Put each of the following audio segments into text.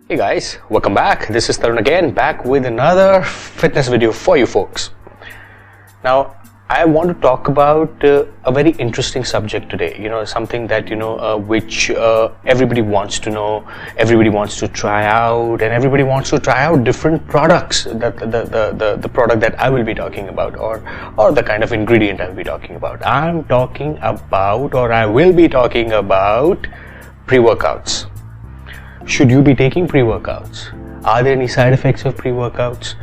Hey guys, welcome back. This is Tarun again, back with another fitness video for you folks. Now, I want to talk about a very interesting subject today. Something that which everybody wants to know, everybody wants to try out, and everybody wants to try out different products. The product that I will be talking about, or the kind of ingredient I will be talking about. I'm talking about, or I will be talking about, pre-workouts. Should you be taking pre-workouts? Are there any side effects of pre-workouts?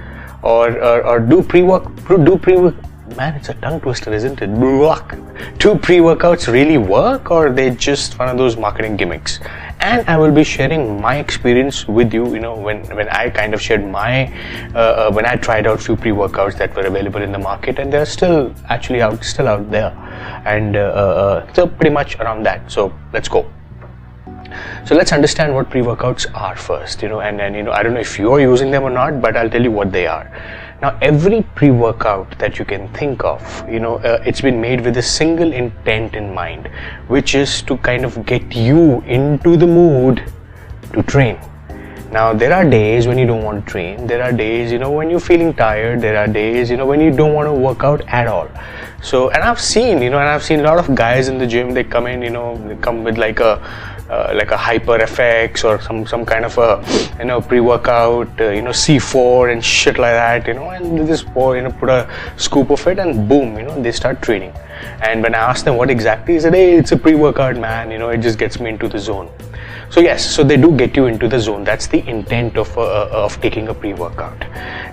Or do pre-work? Man, it's a tongue twister, isn't it? Do pre-workouts really work, or are they just one of those marketing gimmicks? And I will be sharing my experience with you. When I kind of shared my when I tried out few pre-workouts that were available in the market, and they're still actually out there, and so pretty much around that. So let's go. So let's understand what pre-workouts are first, and I don't know if you're using them or not, but I'll tell you what they are. Now, every pre-workout that you can think of, it's been made with a single intent in mind, which is to kind of get you into the mood to train. Now, there are days when you don't want to train. There are days, when you're feeling tired. There are days, when you don't want to work out at all. So, and I've seen a lot of guys in the gym. They come in, they come with like a Hyper FX or some kind of a pre-workout, C4 and shit like that, and they just put a scoop of it and boom, they start training. And when I ask them what exactly, they said, hey, it's a pre-workout, man, it just gets me into the zone. So yes, so they do get you into the zone. That's the intent of taking a pre-workout.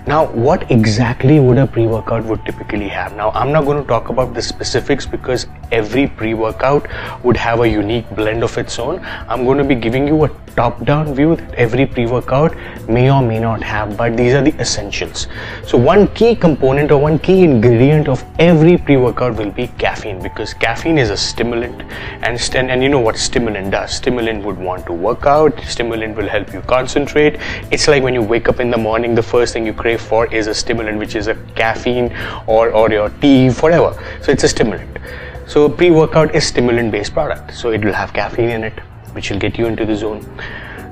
Now, what exactly would a pre-workout would typically have? Now, I'm not going to talk about the specifics because every pre-workout would have a unique blend of its own. I'm going to be giving you a top-down view that every pre-workout may or may not have, but these are the essentials. So one key component or one key ingredient of every pre-workout will be caffeine, because caffeine is a stimulant, and you know what stimulant does. Stimulant would want to work out. Stimulant will help you concentrate. It's like when you wake up in the morning, the first thing you crave for is a stimulant, which is a caffeine or your tea, whatever. So it's a stimulant. So pre-workout is stimulant-based product. So it will have caffeine in it, which will get you into the zone.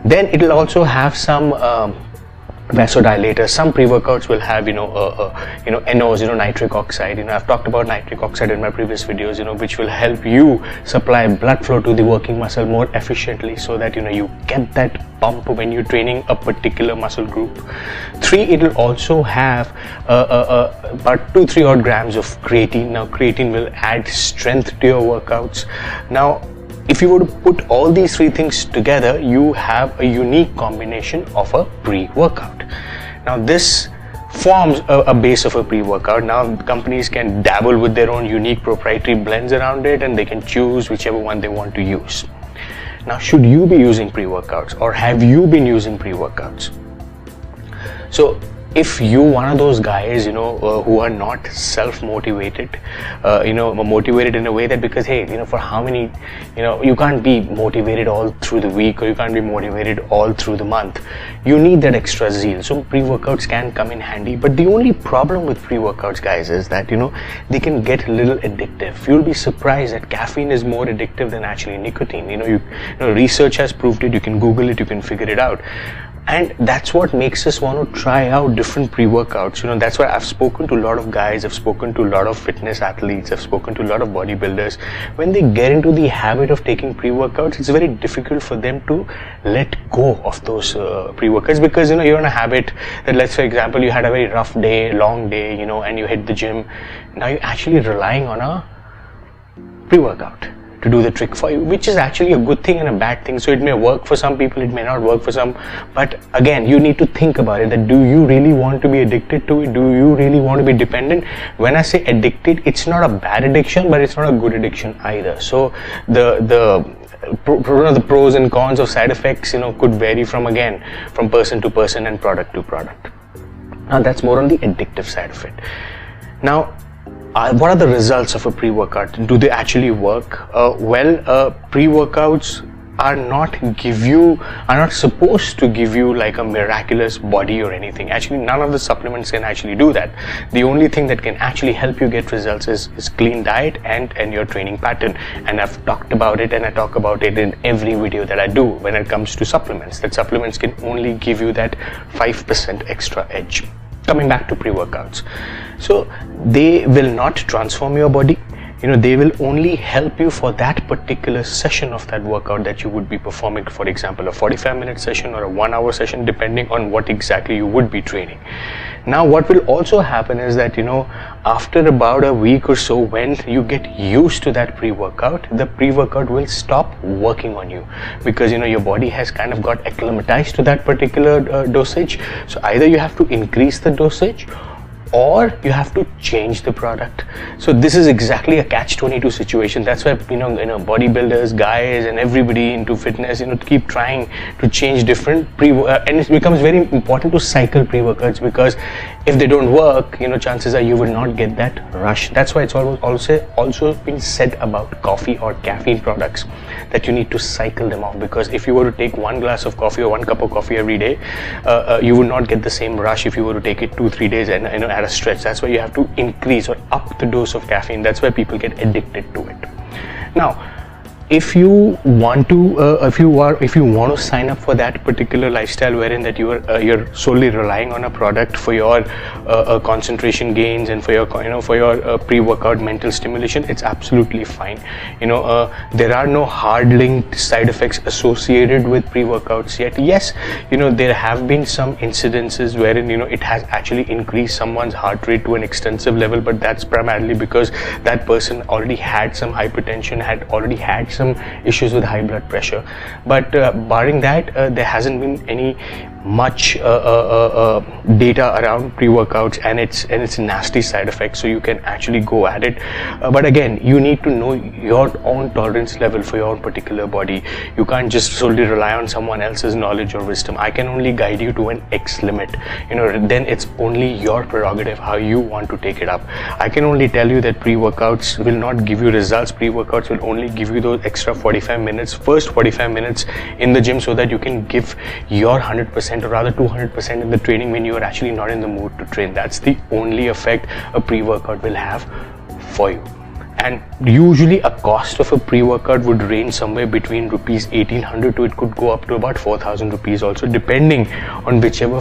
Then it will also have some vasodilators. Some pre-workouts will have NOs, nitric oxide. I've talked about nitric oxide in my previous videos, which will help you supply blood flow to the working muscle more efficiently, so that you get that pump when you're training a particular muscle group. 3, it will also have about 2-3 odd grams of creatine. Now, creatine will add strength to your workouts. Now, if you were to put all these 3 things together, you have a unique combination of a pre-workout. Now, this forms a base of a pre-workout. Now, companies can dabble with their own unique proprietary blends around it, and they can choose whichever one they want to use. Now, should you be using pre-workouts, or have you been using pre-workouts? So, if you one of those guys who are not self-motivated, motivated in a way that, because hey, for how many, you can't be motivated all through the week, or you can't be motivated all through the month. You need that extra zeal. So pre-workouts can come in handy. But the only problem with pre-workouts, guys, is that they can get a little addictive. You'll be surprised that caffeine is more addictive than actually nicotine. Research has proved it. You can Google it. You can figure it out. And that's what makes us want to try out different pre-workouts. That's why I've spoken to a lot of guys, I've spoken to a lot of fitness athletes, I've spoken to a lot of bodybuilders. When they get into the habit of taking pre-workouts, it's very difficult for them to let go of those pre-workouts, because you're in a habit that, let's say, for example, you had a very rough day, long day, and you hit the gym. Now you're actually relying on a pre-workout to do the trick for you, which is actually a good thing and a bad thing. So it may work for some people, it may not work for some, but again, you need to think about it, that do you really want to be addicted to it? Do you really want to be dependent? When I say addicted, it's not a bad addiction, but it's not a good addiction either. So the pros and cons of side effects could vary from person to person and product to product. Now that's more on the addictive side of it. Now, what are the results of a pre-workout? Do they actually work? Pre-workouts are not supposed to give you like a miraculous body or anything. Actually, none of the supplements can actually do that. The only thing that can actually help you get results is clean diet and your training pattern. And I've talked about it, and I talk about it in every video that I do when it comes to supplements, that supplements can only give you that 5% extra edge. Coming back to pre-workouts, so they will not transform your body. They will only help you for that particular session of that workout that you would be performing. For example, a 45-minute session or a 1-hour session, depending on what exactly you would be training. Now, what will also happen is that, after about a week or so, when you get used to that pre-workout, the pre-workout will stop working on you, because, your body has kind of got acclimatized to that particular dosage. So either you have to increase the dosage, or you have to change the product. So this is exactly a catch-22 situation. That's why bodybuilders, guys, and everybody into fitness keep trying to change different and it becomes very important to cycle pre-workouts, because if they don't work, chances are you will not get that rush. That's why it's also been said about coffee or caffeine products, that you need to cycle them off, because if you were to take 1 glass of coffee or 1 cup of coffee every day, you would not get the same rush if you were to take it 2-3 days and at a stretch. That's why you have to increase or up the dose of caffeine. That's why people get addicted to it. Now, if you want to sign up for that particular lifestyle wherein that you're solely relying on a product for your concentration gains and for your pre-workout mental stimulation, it's absolutely fine. There are no hard linked side effects associated with pre-workouts yet. Yes, there have been some incidences wherein it has actually increased someone's heart rate to an extensive level, but that's primarily because that person already had some hypertension, had already had some issues with high blood pressure. But barring that, there hasn't been any much data around pre-workouts and its nasty side effects, so you can actually go at it. But again, you need to know your own tolerance level for your own particular body. You can't just solely rely on someone else's knowledge or wisdom. I can only guide you to an X limit. Then it's only your prerogative how you want to take it up. I can only tell you that pre-workouts will not give you results. Pre-workouts will only give you those extra 45 minutes, first 45 minutes in the gym, so that you can give your 100%, or rather 200% in the training when you are actually not in the mood to train. That's the only effect a pre-workout will have for you. And usually a cost of a pre-workout would range somewhere between rupees 1800 to it could go up to about 4000 rupees also, depending on whichever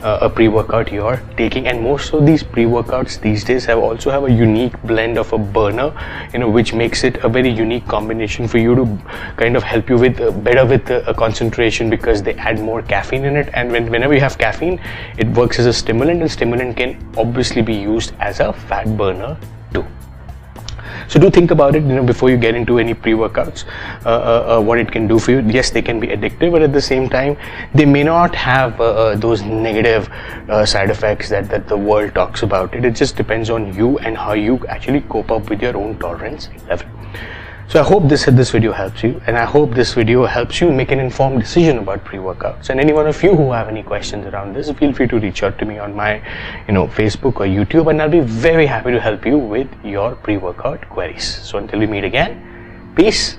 a pre-workout you're taking. And most of these pre-workouts these days also have a unique blend of a burner, which makes it a very unique combination for you to kind of help you with better with concentration, because they add more caffeine in it. And whenever you have caffeine, it works as a stimulant, and stimulant can obviously be used as a fat burner too. So do think about it, before you get into any pre-workouts, what it can do for you. Yes, they can be addictive, but at the same time, they may not have those negative side effects that the world talks about. It just depends on you and how you actually cope up with your own tolerance level. So I hope this video helps you, and I hope this video helps you make an informed decision about pre-workouts. And any one of you who have any questions around this, feel free to reach out to me on my Facebook or YouTube, and I'll be very happy to help you with your pre-workout queries. So until we meet again, peace